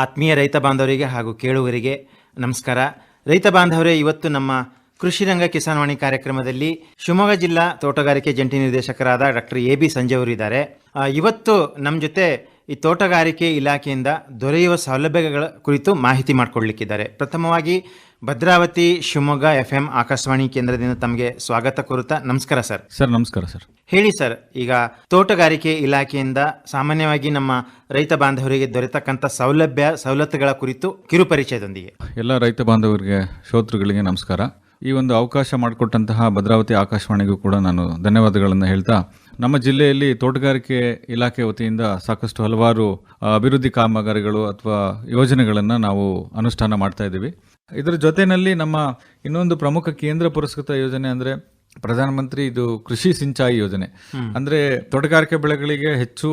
ಆತ್ಮೀಯ ರೈತ ಬಾಂಧವರಿಗೆ ಹಾಗೂ ಕೇಳುಗರಿಗೆ ನಮಸ್ಕಾರ. ರೈತ ಬಾಂಧವರೇ, ಇವತ್ತು ನಮ್ಮ ಕೃಷಿ ರಂಗ ಕಿಸಾನ್ವಾಣಿ ಕಾರ್ಯಕ್ರಮದಲ್ಲಿ ಶಿವಮೊಗ್ಗ ಜಿಲ್ಲಾ ತೋಟಗಾರಿಕೆ ಜಂಟಿ ನಿರ್ದೇಶಕರಾದ ಡಾಕ್ಟರ್ ಎ.ಬಿ. ಸಂಜಯ್ ಅವರು ಇದ್ದಾರೆ. ಇವತ್ತು ನಮ್ಮ ಜೊತೆ ಈ ತೋಟಗಾರಿಕೆ ಇಲಾಖೆಯಿಂದ ದೊರೆಯುವ ಸೌಲಭ್ಯಗಳ ಕುರಿತು ಮಾಹಿತಿ ಮಾಡಿಕೊಡ್ಲಿಕ್ಕಿದ್ದಾರೆ. ಪ್ರಥಮವಾಗಿ ಭದ್ರಾವತಿ ಶಿವಮೊಗ್ಗ FM ಆಕಾಶವಾಣಿ ಕೇಂದ್ರದಿಂದ ತಮಗೆ ಸ್ವಾಗತ ಕೋರುತ್ತಾ ನಮಸ್ಕಾರ ಸರ್. ಸರ್ ನಮಸ್ಕಾರ ಸರ್. ಹೇಳಿ ಸರ್, ಈಗ ತೋಟಗಾರಿಕೆ ಇಲಾಖೆಯಿಂದ ಸಾಮಾನ್ಯವಾಗಿ ನಮ್ಮ ರೈತ ಬಾಂಧವರಿಗೆ ದೊರೆತಕ್ಕಂಥ ಸವಲತ್ತುಗಳ ಕುರಿತು ಕಿರುಪರಿಚಯದೊಂದಿಗೆ. ಎಲ್ಲ ರೈತ ಬಾಂಧವರಿಗೆ ಶ್ರೋತೃಗಳಿಗೆ ನಮಸ್ಕಾರ. ಈ ಒಂದು ಅವಕಾಶ ಮಾಡಿಕೊಟ್ಟಂತಹ ಭದ್ರಾವತಿ ಆಕಾಶವಾಣಿಗೂ ಕೂಡ ನಾನು ಧನ್ಯವಾದಗಳನ್ನು ಹೇಳ್ತಾ, ನಮ್ಮ ಜಿಲ್ಲೆಯಲ್ಲಿ ತೋಟಗಾರಿಕೆ ಇಲಾಖೆ ವತಿಯಿಂದ ಸಾಕಷ್ಟು ಹಲವಾರು ಅಭಿವೃದ್ಧಿ ಕಾಮಗಾರಿಗಳು ಅಥವಾ ಯೋಜನೆಗಳನ್ನು ನಾವು ಅನುಷ್ಠಾನ ಮಾಡ್ತಾ ಇದ್ದೀವಿ. ಇದರ ಜೊತೆಯಲ್ಲಿ ನಮ್ಮ ಇನ್ನೊಂದು ಪ್ರಮುಖ ಕೇಂದ್ರ ಪುರಸ್ಕೃತ ಯೋಜನೆ ಅಂದರೆ ಪ್ರಧಾನಮಂತ್ರಿ ಇದು ಕೃಷಿ ಸಿಂಚಾಯಿ ಯೋಜನೆ. ಅಂದರೆ ತೋಟಗಾರಿಕೆ ಬೆಳೆಗಳಿಗೆ ಹೆಚ್ಚು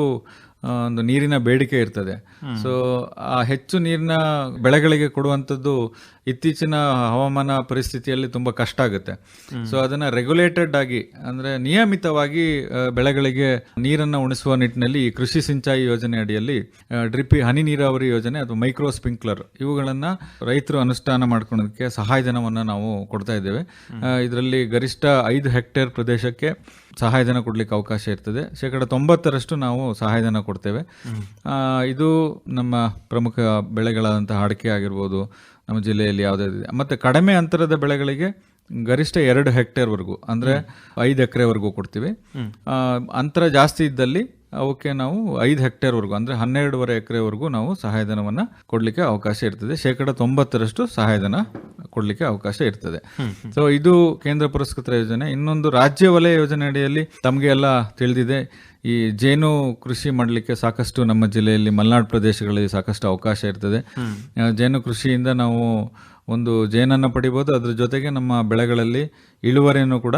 ಒಂದು ನೀರಿನ ಬೇಡಿಕೆ ಇರ್ತದೆ. ಸೊ ಆ ಹೆಚ್ಚು ನೀರಿನ ಬೆಳೆಗಳಿಗೆ ಕೊಡುವಂಥದ್ದು ಇತ್ತೀಚಿನ ಹವಾಮಾನ ಪರಿಸ್ಥಿತಿಯಲ್ಲಿ ತುಂಬ ಕಷ್ಟ ಆಗುತ್ತೆ. ಸೊ ಅದನ್ನು ರೆಗ್ಯುಲೇಟೆಡ್ ಆಗಿ ಅಂದರೆ ನಿಯಮಿತವಾಗಿ ಬೆಳೆಗಳಿಗೆ ನೀರನ್ನು ಉಣಿಸುವ ನಿಟ್ಟಿನಲ್ಲಿ ಈ ಕೃಷಿ ಸಿಂಚಾಯಿ ಯೋಜನೆ ಅಡಿಯಲ್ಲಿ ಡ್ರಿಪ್ ಹನಿ ನೀರಾವರಿ ಯೋಜನೆ ಅಥವಾ ಮೈಕ್ರೋ ಸ್ಪ್ರಿಂಕ್ಲರ್ ಇವುಗಳನ್ನು ರೈತರು ಅನುಷ್ಠಾನ ಮಾಡ್ಕೊಳ್ಳೋದಕ್ಕೆ ಸಹಾಯಧನವನ್ನು ನಾವು ಕೊಡ್ತಾ ಇದ್ದೇವೆ. ಇದರಲ್ಲಿ ಗರಿಷ್ಠ 5 ಹೆಕ್ಟೇರ್ ಪ್ರದೇಶಕ್ಕೆ ಸಹಾಯಧನ ಕೊಡ್ಲಿಕ್ಕೆ ಅವಕಾಶ ಇರ್ತದೆ. 90% ನಾವು ಸಹಾಯಧನ ಕೊಡ್ತೇವೆ. ಇದು ನಮ್ಮ ಪ್ರಮುಖ ಬೆಳೆಗಳಾದಂತಹ ಅಡಿಕೆ ಆಗಿರ್ಬೋದು, ನಮ್ಮ ಜಿಲ್ಲೆಯಲ್ಲಿ ಯಾವುದಾದಿದೆ. ಮತ್ತು ಕಡಿಮೆ ಅಂತರದ ಬೆಳೆಗಳಿಗೆ ಗರಿಷ್ಠ 2 ಹೆಕ್ಟೇರ್ವರೆಗೂ ಅಂದರೆ 5 ಎಕರೆವರೆಗೂ ಕೊಡ್ತೀವಿ. ಅಂತರ ಜಾಸ್ತಿ ಇದ್ದಲ್ಲಿ ಅವಕ್ಕೆ ನಾವು 5 ಹೆಕ್ಟೇರ್ವರೆಗೂ ಅಂದರೆ 12.5 ಎಕರೆವರೆಗೂ ನಾವು ಸಹಾಯಧನವನ್ನು ಕೊಡಲಿಕ್ಕೆ ಅವಕಾಶ ಇರ್ತದೆ. 90% ಸಹಾಯಧನ ಕೊಡಲಿಕ್ಕೆ ಅವಕಾಶ ಇರ್ತದೆ. ಸೊ ಇದು ಕೇಂದ್ರ ಪುರಸ್ಕೃತ ಯೋಜನೆ. ಇನ್ನೊಂದು ರಾಜ್ಯ ವಲಯ ಯೋಜನೆ ಅಡಿಯಲ್ಲಿ ತಮಗೆ ಎಲ್ಲ ತಿಳಿದಿದೆ, ಈ ಜೇನು ಕೃಷಿ ಮಾಡಲಿಕ್ಕೆ ಸಾಕಷ್ಟು ನಮ್ಮ ಜಿಲ್ಲೆಯಲ್ಲಿ ಮಲೆನಾಡು ಪ್ರದೇಶಗಳಲ್ಲಿ ಸಾಕಷ್ಟು ಅವಕಾಶ ಇರ್ತದೆ. ಜೇನು ಕೃಷಿಯಿಂದ ನಾವು ಒಂದು ಜೇನನ್ನು ಪಡಿಬೋದು, ಅದ್ರ ಜೊತೆಗೆ ನಮ್ಮ ಬೆಳೆಗಳಲ್ಲಿ ಇಳುವರಿಯನ್ನು ಕೂಡ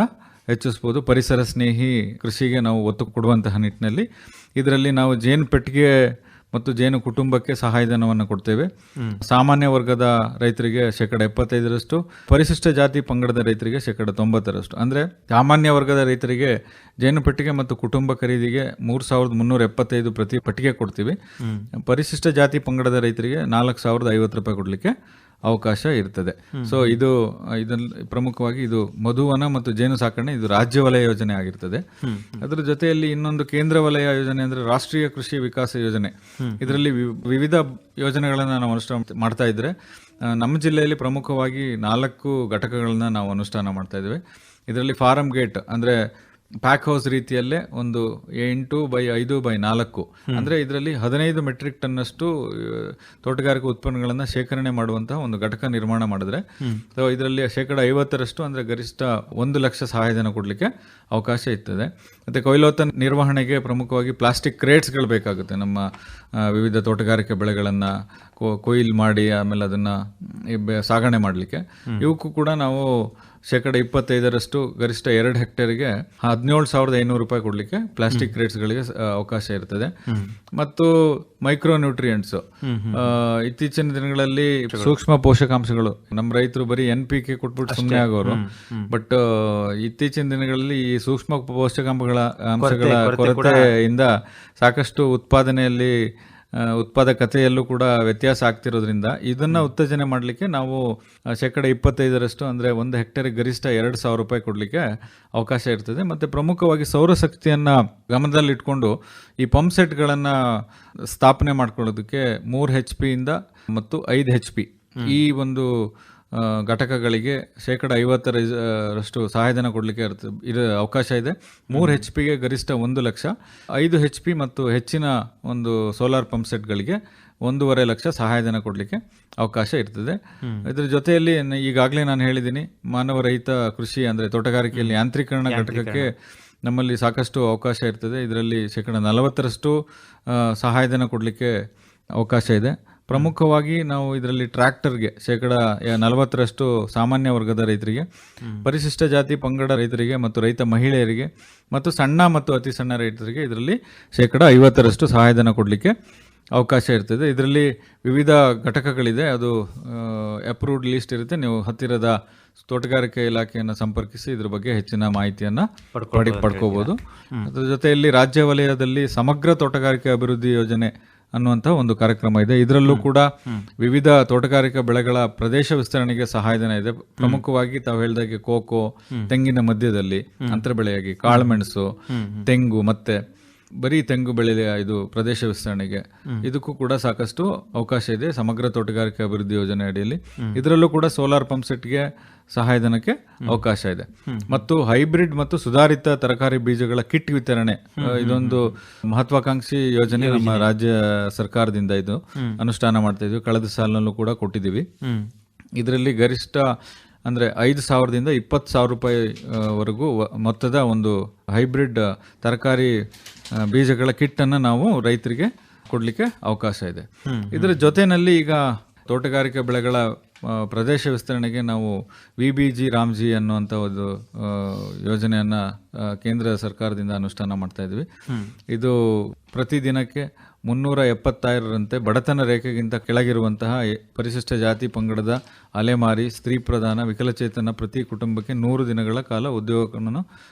ಹೆಚ್ಚಿಸ್ಬೋದು. ಪರಿಸರ ಸ್ನೇಹಿ ಕೃಷಿಗೆ ನಾವು ಒತ್ತು ಕೊಡುವಂತಹ ನಿಟ್ಟಿನಲ್ಲಿ ಇದರಲ್ಲಿ ನಾವು ಜೇನು ಪೆಟ್ಟಿಗೆ ಮತ್ತು ಜೇನು ಕುಟುಂಬಕ್ಕೆ ಸಹಾಯಧನವನ್ನು ಕೊಡ್ತೇವೆ. ಸಾಮಾನ್ಯ ವರ್ಗದ ರೈತರಿಗೆ 75%, ಪರಿಶಿಷ್ಟ ಜಾತಿ ಪಂಗಡದ ರೈತರಿಗೆ 90%. ಅಂದರೆ ಸಾಮಾನ್ಯ ವರ್ಗದ ರೈತರಿಗೆ ಜೇನು ಪೆಟ್ಟಿಗೆ ಮತ್ತು ಕುಟುಂಬ ಖರೀದಿಗೆ 3,375 ಪ್ರತಿ ಪೆಟ್ಟಿಗೆ ಕೊಡ್ತೀವಿ. ಪರಿಶಿಷ್ಟ ಜಾತಿ ಪಂಗಡದ ರೈತರಿಗೆ 4,050 ರೂಪಾಯಿ ಕೊಡಲಿಕ್ಕೆ ಅವಕಾಶ ಇರ್ತದೆ. ಸೊ ಇದನ್ನು ಪ್ರಮುಖವಾಗಿ ಇದು ಮಧುವನ ಮತ್ತು ಜೇನು ಸಾಕಣೆ ಇದು ರಾಜ್ಯ ವಲಯ ಯೋಜನೆ ಆಗಿರ್ತದೆ. ಅದರ ಜೊತೆಯಲ್ಲಿ ಇನ್ನೊಂದು ಕೇಂದ್ರ ವಲಯ ಯೋಜನೆ ಅಂದರೆ ರಾಷ್ಟ್ರೀಯ ಕೃಷಿ ವಿಕಾಸ ಯೋಜನೆ. ಇದರಲ್ಲಿ ವಿವಿಧ ಯೋಜನೆಗಳನ್ನು ನಾವು ಅನುಷ್ಠಾನ ಮಾಡ್ತಾ ಇದ್ರೆ, ನಮ್ಮ ಜಿಲ್ಲೆಯಲ್ಲಿ ಪ್ರಮುಖವಾಗಿ 4 ಘಟಕಗಳನ್ನ ನಾವು ಅನುಷ್ಠಾನ ಮಾಡ್ತಾ ಇದ್ದೇವೆ. ಇದರಲ್ಲಿ ಫಾರಂ ಗೇಟ್ ಅಂದರೆ ಪ್ಯಾಕ್ ಹೌಸ್ ರೀತಿಯಲ್ಲೇ ಒಂದು 8x5x4 ಅಂದರೆ ಇದರಲ್ಲಿ 15 ಮೆಟ್ರಿಕ್ ಟನ್ನಷ್ಟು ತೋಟಗಾರಿಕೆ ಉತ್ಪನ್ನಗಳನ್ನು ಶೇಖರಣೆ ಮಾಡುವಂತಹ ಒಂದು ಘಟಕ ನಿರ್ಮಾಣ ಮಾಡಿದ್ರೆ ಇದರಲ್ಲಿ 50% ಅಂದರೆ ಗರಿಷ್ಠ 1 ಲಕ್ಷ ಸಹಾಯಧನ ಕೊಡಲಿಕ್ಕೆ ಅವಕಾಶ ಇರ್ತದೆ. ಮತ್ತು ಕೊಯ್ಲೋತ್ತ ನಿರ್ವಹಣೆಗೆ ಪ್ರಮುಖವಾಗಿ ಪ್ಲಾಸ್ಟಿಕ್ ಕ್ರೇಟ್ಸ್ಗಳು ಬೇಕಾಗುತ್ತೆ. ನಮ್ಮ ವಿವಿಧ ತೋಟಗಾರಿಕೆ ಬೆಳೆಗಳನ್ನು ಕೊಯ್ಲು ಮಾಡಿ ಆಮೇಲೆ ಅದನ್ನು ಸಾಗಣೆ ಮಾಡಲಿಕ್ಕೆ ಇವಕ್ಕೂ ಕೂಡ ನಾವು 25% ಗರಿಷ್ಠ 2 ಹೆಕ್ಟೇರ್ಗೆ 17,500 ರೂಪಾಯಿ ಕೊಡಲಿಕ್ಕೆ ಪ್ಲಾಸ್ಟಿಕ್ ಕ್ರೇಟ್ಸ್ಗಳಿಗೆ ಅವಕಾಶ ಇರ್ತದೆ. ಮತ್ತು ಮೈಕ್ರೋ ನ್ಯೂಟ್ರಿಯೆಂಟ್ಸ್ ಇತ್ತೀಚಿನ ದಿನಗಳಲ್ಲಿ ಸೂಕ್ಷ್ಮ ಪೋಷಕಾಂಶಗಳು ನಮ್ಮ ರೈತರು ಬರೀ NPK ಕೊಟ್ಬಿಟ್ಟು ಸುಮ್ಮನೆ ಆಗೋರು. ಬಟ್ ಇತ್ತೀಚಿನ ದಿನಗಳಲ್ಲಿ ಈ ಸೂಕ್ಷ್ಮ ಪೋಷಕಾಂಶಗಳ ಕೊರತೆಯಿಂದ ಸಾಕಷ್ಟು ಉತ್ಪಾದಕತೆಯಲ್ಲೂ ಕೂಡ ವ್ಯತ್ಯಾಸ ಆಗ್ತಿರೋದ್ರಿಂದ ಇದನ್ನು ಉತ್ತೇಜನೆ ಮಾಡಲಿಕ್ಕೆ ನಾವು 25% ಅಂದರೆ 1 ಹೆಕ್ಟೇರ್ಗೆ ಗರಿಷ್ಠ 2,000 ರೂಪಾಯಿ ಕೊಡಲಿಕ್ಕೆ ಅವಕಾಶ ಇರ್ತದೆ. ಮತ್ತು ಪ್ರಮುಖವಾಗಿ ಸೌರಶಕ್ತಿಯನ್ನು ಗಮನದಲ್ಲಿಟ್ಕೊಂಡು ಈ ಪಂಪ್ ಸೆಟ್ಗಳನ್ನು ಸ್ಥಾಪನೆ ಮಾಡ್ಕೊಳ್ಳೋದಕ್ಕೆ 3 HP ಇಂದ ಮತ್ತು 5 HP ಈ ಒಂದು ಘಟಕಗಳಿಗೆ 50% ಸಹಾಯಧನ ಕೊಡಲಿಕ್ಕೆ ಅವಕಾಶ ಇದೆ. 3 HP ಗರಿಷ್ಠ 1 ಲಕ್ಷ, 5 HP ಮತ್ತು ಹೆಚ್ಚಿನ ಒಂದು ಸೋಲಾರ್ ಪಂಪ್ ಸೆಟ್ಗಳಿಗೆ 1.5 ಲಕ್ಷ ಸಹಾಯಧನ ಕೊಡಲಿಕ್ಕೆ ಅವಕಾಶ ಇರ್ತದೆ. ಇದರ ಜೊತೆಯಲ್ಲಿ ಈಗಾಗಲೇ ನಾನು ಹೇಳಿದ್ದೀನಿ, ಮಾನವ ರಹಿತ ಕೃಷಿ ಅಂದರೆ ತೋಟಗಾರಿಕೆಯಲ್ಲಿ ಯಾಂತ್ರೀಕರಣ ಘಟಕಕ್ಕೆ ನಮ್ಮಲ್ಲಿ ಸಾಕಷ್ಟು ಅವಕಾಶ ಇರ್ತದೆ. ಇದರಲ್ಲಿ 40% ಸಹಾಯಧನ ಕೊಡಲಿಕ್ಕೆ ಅವಕಾಶ ಇದೆ. ಪ್ರಮುಖವಾಗಿ ನಾವು ಇದರಲ್ಲಿ ಟ್ರ್ಯಾಕ್ಟರ್ಗೆ 40% ಸಾಮಾನ್ಯ ವರ್ಗದ ರೈತರಿಗೆ, ಪರಿಶಿಷ್ಟ ಜಾತಿ ಪಂಗಡ ರೈತರಿಗೆ ಮತ್ತು ರೈತ ಮಹಿಳೆಯರಿಗೆ ಮತ್ತು ಸಣ್ಣ ಮತ್ತು ಅತಿ ಸಣ್ಣ ರೈತರಿಗೆ ಇದರಲ್ಲಿ 50% ಸಹಾಯಧನ ಕೊಡಲಿಕ್ಕೆ ಅವಕಾಶ ಇರ್ತದೆ. ಇದರಲ್ಲಿ ವಿವಿಧ ಘಟಕಗಳಿದೆ, ಅದು ಅಪ್ರೂವ್ಡ್ ಲಿಸ್ಟ್ ಇರುತ್ತೆ. ನೀವು ಹತ್ತಿರದ ತೋಟಗಾರಿಕೆ ಇಲಾಖೆಯನ್ನು ಸಂಪರ್ಕಿಸಿ ಇದ್ರ ಬಗ್ಗೆ ಹೆಚ್ಚಿನ ಮಾಹಿತಿಯನ್ನು ಪಡ್ಕೋಬಹುದು. ಅದರ ಜೊತೆಯಲ್ಲಿ ರಾಜ್ಯ ವಲಯದಲ್ಲಿ ಸಮಗ್ರ ತೋಟಗಾರಿಕೆ ಅಭಿವೃದ್ಧಿ ಯೋಜನೆ ಅನ್ನುವಂಥ ಒಂದು ಕಾರ್ಯಕ್ರಮ ಇದೆ. ಇದರಲ್ಲೂ ಕೂಡ ವಿವಿಧ ತೋಟಗಾರಿಕಾ ಬೆಳೆಗಳ ಪ್ರದೇಶ ವಿಸ್ತರಣೆಗೆ ಸಹಾಯಧನ ಇದೆ. ಪ್ರಮುಖವಾಗಿ ತಾವು ಹೇಳಿದಾಗೆ ಕೋಕೋ, ತೆಂಗಿನ ಮಧ್ಯದಲ್ಲಿ ಅಂತರ ಬೆಳೆಯಾಗಿ ಕಾಳುಮೆಣಸು, ತೆಂಗು, ಮತ್ತೆ ಬರೀ ತೆಂಗು ಬೆಳೆ ಇದು ಪ್ರದೇಶ ವಿಸ್ತರಣೆಗೆ ಇದಕ್ಕೂ ಕೂಡ ಸಾಕಷ್ಟು ಅವಕಾಶ ಇದೆ ಸಮಗ್ರ ತೋಟಗಾರಿಕೆ ಅಭಿವೃದ್ಧಿ ಯೋಜನೆ ಅಡಿಯಲ್ಲಿ. ಇದರಲ್ಲೂ ಕೂಡ ಸೋಲಾರ್ ಪಂಪ್ ಸೆಟ್ಗೆ ಸಹಾಯಧನಕ್ಕೆ ಅವಕಾಶ ಇದೆ. ಮತ್ತು ಹೈಬ್ರಿಡ್ ಮತ್ತು ಸುಧಾರಿತ ತರಕಾರಿ ಬೀಜಗಳ ಕಿಟ್ ವಿತರಣೆ ಇದೊಂದು ಮಹತ್ವಾಕಾಂಕ್ಷಿ ಯೋಜನೆ ನಮ್ಮ ರಾಜ್ಯ ಸರ್ಕಾರದಿಂದ ಇದು ಅನುಷ್ಠಾನ ಮಾಡ್ತಾ ಇದ್ವಿ. ಕಳೆದ ಸಾಲಿನಲ್ಲೂ ಕೂಡ ಕೊಟ್ಟಿದ್ದೀವಿ. ಇದರಲ್ಲಿ ಗರಿಷ್ಠ ಅಂದರೆ 5,000ದಿಂದ 20,000 ರೂಪಾಯಿ ವರೆಗೂ ಮೊತ್ತದ ಒಂದು ಹೈಬ್ರಿಡ್ ತರಕಾರಿ ಬೀಜಗಳ ಕಿಟ್ಟನ್ನು ನಾವು ರೈತರಿಗೆ ಕೊಡಲಿಕ್ಕೆ ಅವಕಾಶ ಇದೆ. ಇದರ ಜೊತೆಯಲ್ಲಿ ಈಗ ತೋಟಗಾರಿಕಾ ಬೆಳೆಗಳ ಪ್ರದೇಶ ವಿಸ್ತರಣೆಗೆ ನಾವು VBG ರಾಮ್ಜಿ ಅನ್ನುವಂಥ ಒಂದು ಯೋಜನೆಯನ್ನು ಕೇಂದ್ರ ಸರ್ಕಾರದಿಂದ ಅನುಷ್ಠಾನ ಮಾಡ್ತಾ ಇದ್ವಿ. ಇದು ಪ್ರತಿದಿನಕ್ಕೆ 375ರಂತೆ ಬಡತನ ರೇಖೆಗಿಂತ ಕೆಳಗಿರುವಂತಹ ಪರಿಶಿಷ್ಟ ಜಾತಿ ಪಂಗಡದ ಅಲೆಮಾರಿ, ಸ್ತ್ರೀ ಪ್ರಧಾನ, ವಿಕಲಚೇತನ ಪ್ರತಿ ಕುಟುಂಬಕ್ಕೆ 100 ದಿನಗಳ ಕಾಲ ಉದ್ಯೋಗವನ್ನು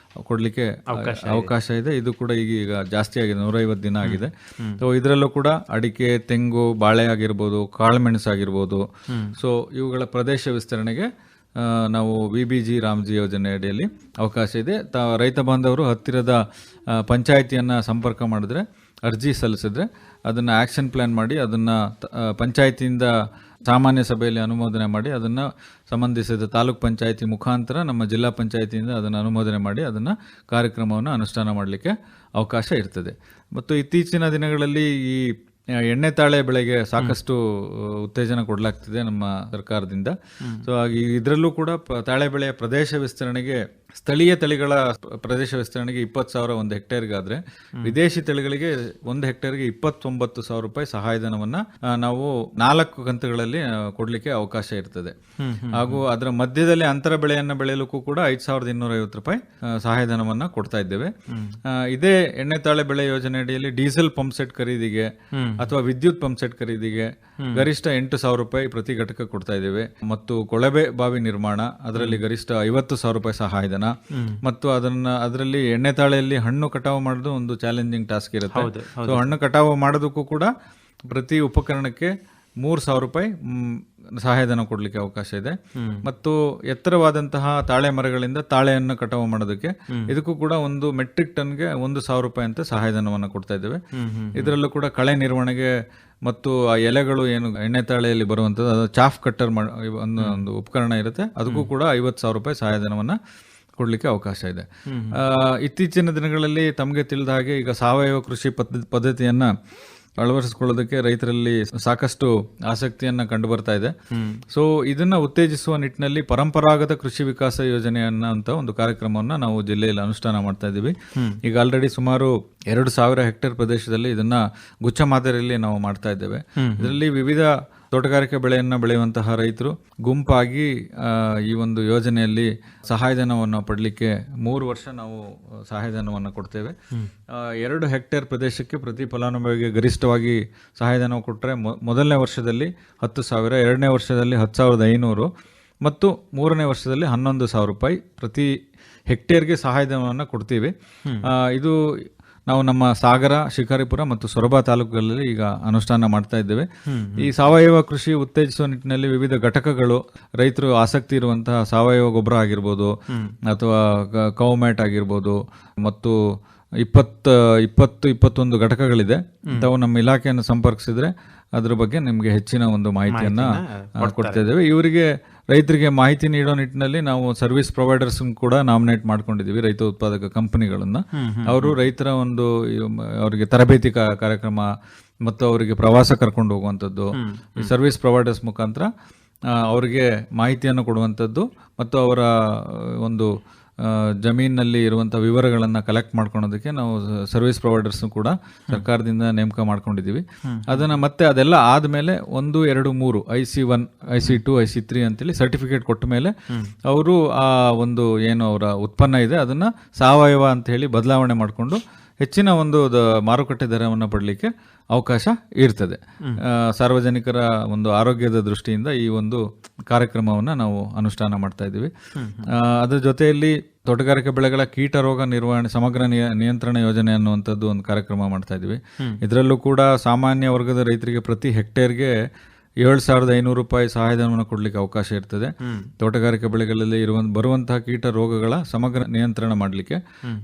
ಕೊಡಲಿಕ್ಕೆ ಅವಕಾಶ ಇದೆ. ಇದು ಕೂಡ ಈಗ ಜಾಸ್ತಿ ಆಗಿದೆ, 150 ದಿನ ಆಗಿದೆ. ಸೊ ಇದರಲ್ಲೂ ಕೂಡ ಅಡಿಕೆ, ತೆಂಗು, ಬಾಳೆ ಆಗಿರ್ಬೋದು, ಕಾಳುಮೆಣಸು ಆಗಿರ್ಬೋದು. ಸೊ ಇವುಗಳ ಪ್ರದೇಶ ವಿಸ್ತರಣೆಗೆ ನಾವು VBG ರಾಮ್ಜಿ ಯೋಜನೆ ಅಡಿಯಲ್ಲಿ ಅವಕಾಶ ಇದೆ. ರೈತ ಬಾಂಧವರು ಹತ್ತಿರದ ಪಂಚಾಯಿತಿಯನ್ನು ಸಂಪರ್ಕ ಮಾಡಿದ್ರೆ, ಅರ್ಜಿ ಸಲ್ಲಿಸಿದ್ರೆ ಅದನ್ನು ಆ್ಯಕ್ಷನ್ ಪ್ಲ್ಯಾನ್ ಮಾಡಿ ಅದನ್ನು ಪಂಚಾಯಿತಿಯಿಂದ ಸಾಮಾನ್ಯ ಸಭೆಯಲ್ಲಿ ಅನುಮೋದನೆ ಮಾಡಿ ಅದನ್ನು ಸಂಬಂಧಿಸಿದ ತಾಲೂಕ್ ಪಂಚಾಯಿತಿ ಮುಖಾಂತರ ನಮ್ಮ ಜಿಲ್ಲಾ ಪಂಚಾಯಿತಿಯಿಂದ ಅದನ್ನು ಅನುಮೋದನೆ ಮಾಡಿ ಅದನ್ನು ಕಾರ್ಯಕ್ರಮವನ್ನು ಅನುಷ್ಠಾನ ಮಾಡಲಿಕ್ಕೆ ಅವಕಾಶ ಇರ್ತದೆ. ಮತ್ತು ಇತ್ತೀಚಿನ ದಿನಗಳಲ್ಲಿ ಈ ಎಣ್ಣೆ ತಾಳೆ ಬೆಳೆಗೆ ಸಾಕಷ್ಟು ಉತ್ತೇಜನ ಕೊಡಲಾಗ್ತಿದೆ ನಮ್ಮ ಸರ್ಕಾರದಿಂದ. ಸೊ ಹಾಗೆ ಇದರಲ್ಲೂ ಕೂಡ ತಾಳೆ ಬೆಳೆಯ ಪ್ರದೇಶ ವಿಸ್ತರಣೆಗೆ ಸ್ಥಳೀಯ ತಳಿಗಳ ಪ್ರದೇಶ ವಿಸ್ತರಣೆಗೆ 20,000 ಒಂದು ಹೆಕ್ಟೇರ್ಗಾದ್ರೆ, ವಿದೇಶಿ ತಳಿಗಳಿಗೆ 1 ಹೆಕ್ಟೇರ್ಗೆ 29,000 ರೂಪಾಯಿ ಸಹಾಯಧನವನ್ನು ನಾವು 4 ಕಂತುಗಳಲ್ಲಿ ಕೊಡಲಿಕ್ಕೆ ಅವಕಾಶ ಇರ್ತದೆ. ಹಾಗೂ ಅದರ ಮಧ್ಯದಲ್ಲಿ ಅಂತರ ಬೆಳೆಯನ್ನು ಬೆಳೆಯಲಿಕ್ಕೂ ಕೂಡ 5,250 ರೂಪಾಯಿ ಸಹಾಯಧನವನ್ನು ಕೊಡ್ತಾ ಇದ್ದೇವೆ. ಇದೇ ಎಣ್ಣೆ ತಾಳೆ ಬೆಳೆ ಯೋಜನೆ ಅಡಿಯಲ್ಲಿ ಡೀಸೆಲ್ ಪಂಪ್ ಸೆಟ್ ಖರೀದಿಗೆ ಅಥವಾ ವಿದ್ಯುತ್ ಪಂಪ್ ಸೆಟ್ ಖರೀದಿಗೆ ಗರಿಷ್ಠ 8,000 ರೂಪಾಯಿ ಪ್ರತಿ ಘಟಕ ಕೊಡ್ತಾ ಇದ್ದೇವೆ. ಮತ್ತು ಕೊಳವೆ ಬಾವಿ ನಿರ್ಮಾಣ ಅದರಲ್ಲಿ ಗರಿಷ್ಠ 50,000 ರೂಪಾಯಿ ಸಹಾಯಧನ. ಮತ್ತು ಅದರಲ್ಲಿ ಎಣ್ಣೆ ತಾಳೆಯಲ್ಲಿ ಹಣ್ಣು ಕಟಾವು ಮಾಡೋದು ಒಂದು ಚಾಲೆಂಜಿಂಗ್ ಟಾಸ್ಕ್ ಇರುತ್ತೆ. ಸೊ ಹಣ್ಣು ಕಟಾವು ಮಾಡೋದಕ್ಕೂ ಕೂಡ ಪ್ರತಿ ಉಪಕರಣಕ್ಕೆ 3,000 ರೂಪಾಯಿ ಸಹಾಯಧನ ಕೊಡಲಿಕ್ಕೆ ಅವಕಾಶ ಇದೆ. ಮತ್ತು ಎತ್ತರವಾದಂತಹ ತಾಳೆ ಮರಗಳಿಂದ ತಾಳೆಯನ್ನು ಕಟಾವು ಮಾಡೋದಕ್ಕೆ ಇದಕ್ಕೂ ಕೂಡ ಒಂದು ಮೆಟ್ರಿಕ್ ಟನ್ಗೆ 1,000 ರೂಪಾಯಿ ಅಂತ ಸಹಾಯಧನವನ್ನು ಕೊಡ್ತಾ ಇದ್ದೇವೆ. ಇದರಲ್ಲೂ ಕೂಡ ಕಳೆ ನಿರ್ವಹಣೆಗೆ ಮತ್ತು ಆ ಎಲೆಗಳು ಏನು ಎಣ್ಣೆ ತಾಳೆಯಲ್ಲಿ ಬರುವಂಥದ್ದು ಅದು ಚಾಫ್ ಕಟ್ಟರ್ ಒಂದು ಉಪಕರಣ ಇರುತ್ತೆ, ಅದಕ್ಕೂ ಕೂಡ 50,000 ರೂಪಾಯಿ ಸಹಾಯಧನವನ್ನು ಕೊಡಲಿಕ್ಕೆ ಅವಕಾಶ ಇದೆ. ಇತ್ತೀಚಿನ ದಿನಗಳಲ್ಲಿ ತಮಗೆ ತಿಳಿದ ಹಾಗೆ ಈಗ ಸಾವಯವ ಕೃಷಿ ಪದ್ಧತಿಯನ್ನು ಅಳವಡಿಸಿಕೊಳ್ಳೋದಕ್ಕೆ ರೈತರಲ್ಲಿ ಸಾಕಷ್ಟು ಆಸಕ್ತಿಯನ್ನು ಕಂಡು ಬರ್ತಾ ಇದೆ. ಸೊ ಇದನ್ನು ಉತ್ತೇಜಿಸುವ ನಿಟ್ಟಿನಲ್ಲಿ ಪರಂಪರಾಗತ ಕೃಷಿ ವಿಕಾಸ ಯೋಜನೆ ಅನ್ನೋಂಥ ಒಂದು ಕಾರ್ಯಕ್ರಮವನ್ನು ನಾವು ಜಿಲ್ಲೆಯಲ್ಲಿ ಅನುಷ್ಠಾನ ಮಾಡ್ತಾ ಇದ್ದೀವಿ. ಈಗ ಆಲ್ರೆಡಿ ಸುಮಾರು 2,000 ಹೆಕ್ಟೇರ್ ಪ್ರದೇಶದಲ್ಲಿ ಇದನ್ನ ಗುಚ್ಛ ಮಾದರಿಯಲ್ಲಿ ನಾವು ಮಾಡ್ತಾ ಇದ್ದೇವೆ. ಇದರಲ್ಲಿ ವಿವಿಧ ತೋಟಗಾರಿಕೆ ಬೆಳೆಯನ್ನು ಬೆಳೆಯುವಂತಹ ರೈತರು ಗುಂಪಾಗಿ ಈ ಒಂದು ಯೋಜನೆಯಲ್ಲಿ ಸಹಾಯಧನವನ್ನು ಪಡಲಿಕ್ಕೆ 3 ವರ್ಷ ನಾವು ಸಹಾಯಧನವನ್ನು ಕೊಡ್ತೇವೆ. 2 ಹೆಕ್ಟೇರ್ ಪ್ರದೇಶಕ್ಕೆ ಪ್ರತಿ ಫಲಾನುಭವಿಗೆ ಗರಿಷ್ಠವಾಗಿ ಸಹಾಯಧನ ಕೊಟ್ಟರೆ ಮೊದಲನೇ ವರ್ಷದಲ್ಲಿ 10,000, ಎರಡನೇ ವರ್ಷದಲ್ಲಿ 10,500 ಮತ್ತು ಮೂರನೇ ವರ್ಷದಲ್ಲಿ 11,000 ರೂಪಾಯಿ ಪ್ರತಿ ಹೆಕ್ಟೇರ್ಗೆ ಸಹಾಯಧನವನ್ನು ಕೊಡ್ತೀವಿ. ಇದು ನಾವು ನಮ್ಮ ಸಾಗರ, ಶಿಕಾರಿಪುರ ಮತ್ತು ಸೊರಬ ತಾಲೂಕುಗಳಲ್ಲಿ ಈಗ ಅನುಷ್ಠಾನ ಮಾಡ್ತಾ ಇದ್ದೇವೆ. ಈ ಸಾವಯವ ಕೃಷಿ ಉತ್ತೇಜಿಸುವ ನಿಟ್ಟಿನಲ್ಲಿ ವಿವಿಧ ಘಟಕಗಳು, ರೈತರು ಆಸಕ್ತಿ ಇರುವಂತಹ ಸಾವಯವ ಗೊಬ್ಬರ ಆಗಿರ್ಬೋದು ಅಥವಾ ಕೌಮ್ಯಾಟ್ ಆಗಿರ್ಬೋದು ಮತ್ತು 21 ಘಟಕಗಳಿದೆ. ತಾವು ನಮ್ಮ ಇಲಾಖೆಯನ್ನು ಸಂಪರ್ಕಿಸಿದ್ರೆ ಅದ್ರ ಬಗ್ಗೆ ನಿಮಗೆ ಹೆಚ್ಚಿನ ಒಂದು ಮಾಹಿತಿಯನ್ನು ಕೊಡ್ತಾ ಇದ್ದೇವೆ. ಇವರಿಗೆ ರೈತರಿಗೆ ಮಾಹಿತಿ ನೀಡೋ ನಿಟ್ಟಿನಲ್ಲಿ ನಾವು ಸರ್ವಿಸ್ ಪ್ರೊವೈಡರ್ಸ್ ಕೂಡ ನಾಮಿನೇಟ್ ಮಾಡ್ಕೊಂಡಿದ್ದೀವಿ, ರೈತ ಉತ್ಪಾದಕ ಕಂಪನಿಗಳನ್ನು. ಅವರು ರೈತರ ಒಂದು ಅವರಿಗೆ ತರಬೇತಿ ಕಾರ್ಯಕ್ರಮ ಮತ್ತು ಅವರಿಗೆ ಪ್ರವಾಸ ಕರ್ಕೊಂಡು ಹೋಗುವಂಥದ್ದು, ಸರ್ವಿಸ್ ಪ್ರೊವೈಡರ್ಸ್ ಮುಖಾಂತರ ಅವರಿಗೆ ಮಾಹಿತಿಯನ್ನು ಕೊಡುವಂಥದ್ದು ಮತ್ತು ಅವರ ಒಂದು ಜಮೀನಿನಲ್ಲಿ ಇರುವಂಥ ವಿವರಗಳನ್ನು ಕಲೆಕ್ಟ್ ಮಾಡ್ಕೊಳೋದಕ್ಕೆ ನಾವು ಸರ್ವಿಸ್ ಪ್ರೊವೈಡರ್ಸ್ನು ಕೂಡ ಸರ್ಕಾರದಿಂದ ನೇಮಕ ಮಾಡ್ಕೊಂಡಿದ್ದೀವಿ. ಅದನ್ನು ಮತ್ತೆ ಅದೆಲ್ಲ ಆದಮೇಲೆ 1, 2, 3 IC1, IC2, IC3 ಅಂತೇಳಿ ಸರ್ಟಿಫಿಕೇಟ್ ಕೊಟ್ಟ ಮೇಲೆ ಅವರು ಆ ಒಂದು ಏನು ಅವರ ಉತ್ಪನ್ನ ಇದೆ ಅದನ್ನು ಸಾವಯವ ಅಂತ ಹೇಳಿ ಬದಲಾವಣೆ ಮಾಡಿಕೊಂಡು ಹೆಚ್ಚಿನ ಒಂದು ಮಾರುಕಟ್ಟೆ ದರವನ್ನು ಪಡಲಿಕ್ಕೆ ಅವಕಾಶ ಇರ್ತದೆ. ಸಾರ್ವಜನಿಕರ ಒಂದು ಆರೋಗ್ಯದ ದೃಷ್ಟಿಯಿಂದ ಈ ಒಂದು ಕಾರ್ಯಕ್ರಮವನ್ನು ನಾವು ಅನುಷ್ಠಾನ ಮಾಡ್ತಾ ಇದ್ದೀವಿ. ಅದರ ಜೊತೆಯಲ್ಲಿ ತೋಟಗಾರಿಕೆ ಬೆಳೆಗಳ ಕೀಟ ರೋಗ ನಿರ್ವಹಣೆ ಸಮಗ್ರ ನಿಯಂತ್ರಣ ಯೋಜನೆ ಅನ್ನುವಂಥದ್ದು ಒಂದು ಕಾರ್ಯಕ್ರಮ ಮಾಡ್ತಾ ಇದ್ವಿ. ಇದರಲ್ಲೂ ಕೂಡ ಸಾಮಾನ್ಯ ವರ್ಗದ ರೈತರಿಗೆ ಪ್ರತಿ ಹೆಕ್ಟೇರ್ಗೆ 7,500 ರೂಪಾಯಿ ಸಹಾಯಧನವನ್ನು ಕೊಡಲಿಕ್ಕೆ ಅವಕಾಶ ಇರ್ತದೆ. ತೋಟಗಾರಿಕೆ ಬೆಳೆಗಳಲ್ಲಿ ಬರುವಂತಹ ಕೀಟ ರೋಗಗಳ ಸಮಗ್ರ ನಿಯಂತ್ರಣ ಮಾಡಲಿಕ್ಕೆ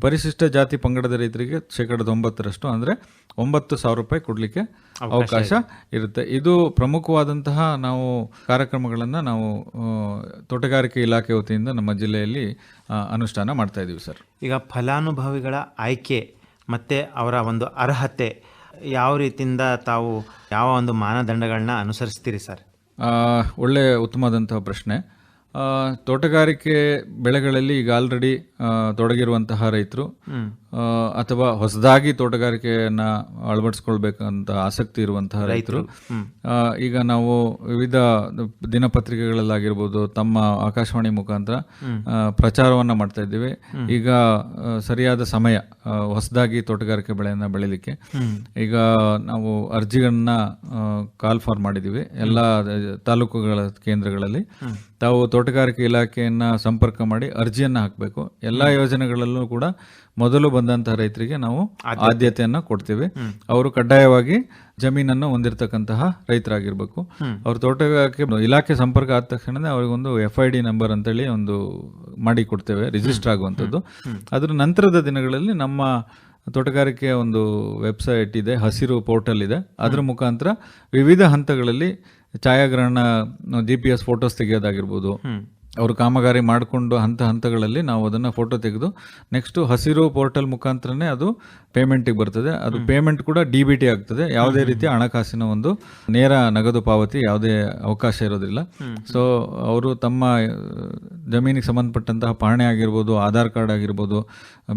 ಪರಿಶಿಷ್ಟ ಜಾತಿ ಪಂಗಡದ ರೈತರಿಗೆ 90% ಅಂದರೆ 9,000 ರೂಪಾಯಿ ಕೊಡಲಿಕ್ಕೆ ಅವಕಾಶ ಇರುತ್ತೆ. ಇದು ಪ್ರಮುಖವಾದಂತಹ ನಾವು ಕಾರ್ಯಕ್ರಮಗಳನ್ನು ನಾವು ತೋಟಗಾರಿಕೆ ಇಲಾಖೆ ವತಿಯಿಂದ ನಮ್ಮ ಜಿಲ್ಲೆಯಲ್ಲಿ ಅನುಷ್ಠಾನ ಮಾಡ್ತಾ ಇದ್ದೀವಿ ಸರ್. ಈಗ ಫಲಾನುಭವಿಗಳ ಆಯ್ಕೆ ಮತ್ತು ಅವರ ಒಂದು ಅರ್ಹತೆ ಯಾವ ರೀತಿಯಿಂದ ತಾವು ಯಾವ ಒಂದು ಮಾನದಂಡಗಳನ್ನ ಅನುಸರಿಸ್ತೀರಿ ಸರ್? ಒಳ್ಳೆ ಉತ್ತಮವಾದಂತಹ ಪ್ರಶ್ನೆ. ತೋಟಗಾರಿಕೆ ಬೆಳೆಗಳಲ್ಲಿ ಈಗ ಆಲ್ರೆಡಿ ತೊಡಗಿರುವಂತಹ ರೈತರು ಅಥವಾ ಹೊಸದಾಗಿ ತೋಟಗಾರಿಕೆಯನ್ನ ಅಳವಡಿಸ್ಕೊಳ್ಬೇಕಂತ ಆಸಕ್ತಿ ಇರುವಂತಹ ರೈತರು ಈಗ ನಾವು ವಿವಿಧ ದಿನಪತ್ರಿಕೆಗಳಲ್ಲಾಗಿರ್ಬೋದು, ತಮ್ಮ ಆಕಾಶವಾಣಿ ಮುಖಾಂತರ ಪ್ರಚಾರವನ್ನ ಮಾಡ್ತಾ ಇದ್ದೀವಿ. ಈಗ ಸರಿಯಾದ ಸಮಯ ಹೊಸದಾಗಿ ತೋಟಗಾರಿಕೆ ಬೆಳೆಯನ್ನ ಬೆಳಿಲಿಕ್ಕೆ. ಈಗ ನಾವು ಅರ್ಜಿಗಳನ್ನ ಕಾಲ್ ಫಾರ್ ಮಾಡಿದ್ದೀವಿ ಎಲ್ಲ ತಾಲೂಕುಗಳ ಕೇಂದ್ರಗಳಲ್ಲಿ. ತಾವು ತೋಟಗಾರಿಕೆ ಇಲಾಖೆಯನ್ನ ಸಂಪರ್ಕ ಮಾಡಿ ಅರ್ಜಿಯನ್ನ ಹಾಕಬೇಕು. ಎಲ್ಲ ಯೋಜನೆಗಳಲ್ಲೂ ಕೂಡ ಮೊದಲು ಬಂದಂತಹ ರೈತರಿಗೆ ನಾವು ಆದ್ಯತೆಯನ್ನ ಕೊಡ್ತೀವಿ. ಅವರು ಕಡ್ಡಾಯವಾಗಿ ಜಮೀನನ್ನು ಹೊಂದಿರತಕ್ಕಂತಹ ರೈತರಾಗಿರ್ಬೇಕು. ಅವ್ರ ತೋಟಗಾರಿಕೆ ಇಲಾಖೆ ಸಂಪರ್ಕ ಆದ ತಕ್ಷಣ ಅವ್ರಿಗೊಂದು FID ನಂಬರ್ ಅಂತೇಳಿ ಒಂದು ಮಾಡಿ ಕೊಡ್ತೇವೆ, ರಿಜಿಸ್ಟರ್ ಆಗುವಂಥದ್ದು. ಅದ್ರ ನಂತರದ ದಿನಗಳಲ್ಲಿ ನಮ್ಮ ತೋಟಗಾರಿಕೆಯ ಒಂದು ವೆಬ್ಸೈಟ್ ಇದೆ, ಹಸಿರು ಪೋರ್ಟಲ್ ಇದೆ. ಅದರ ಮುಖಾಂತರ ವಿವಿಧ ಹಂತಗಳಲ್ಲಿ ಛಾಯಾಗ್ರಹಣ, GPS ಫೋಟೋಸ್ ತೆಗೆಯೋದಾಗಿರ್ಬೋದು, ಅವರು ಕಾಮಗಾರಿ ಮಾಡಿಕೊಂಡು ಹಂತಗಳಲ್ಲಿ ನಾವು ಅದನ್ನು ಫೋಟೋ ತೆಗೆದು ನೆಕ್ಸ್ಟ್ ಹಸಿರು ಪೋರ್ಟಲ್ ಮುಖಾಂತರನೇ ಅದು ಪೇಮೆಂಟಿಗೆ ಬರ್ತದೆ. ಅದು ಪೇಮೆಂಟ್ ಕೂಡ DBT ಆಗ್ತದೆ. ಯಾವುದೇ ರೀತಿಯ ಹಣಕಾಸಿನ ಒಂದು ನೇರ ನಗದು ಪಾವತಿ ಯಾವುದೇ ಅವಕಾಶ ಇರೋದಿಲ್ಲ. ಸೊ ಅವರು ತಮ್ಮ ಜಮೀನಿಗೆ ಸಂಬಂಧಪಟ್ಟಂತಹ ಪಹಣಿ ಆಗಿರ್ಬೋದು, ಆಧಾರ್ ಕಾರ್ಡ್ ಆಗಿರ್ಬೋದು,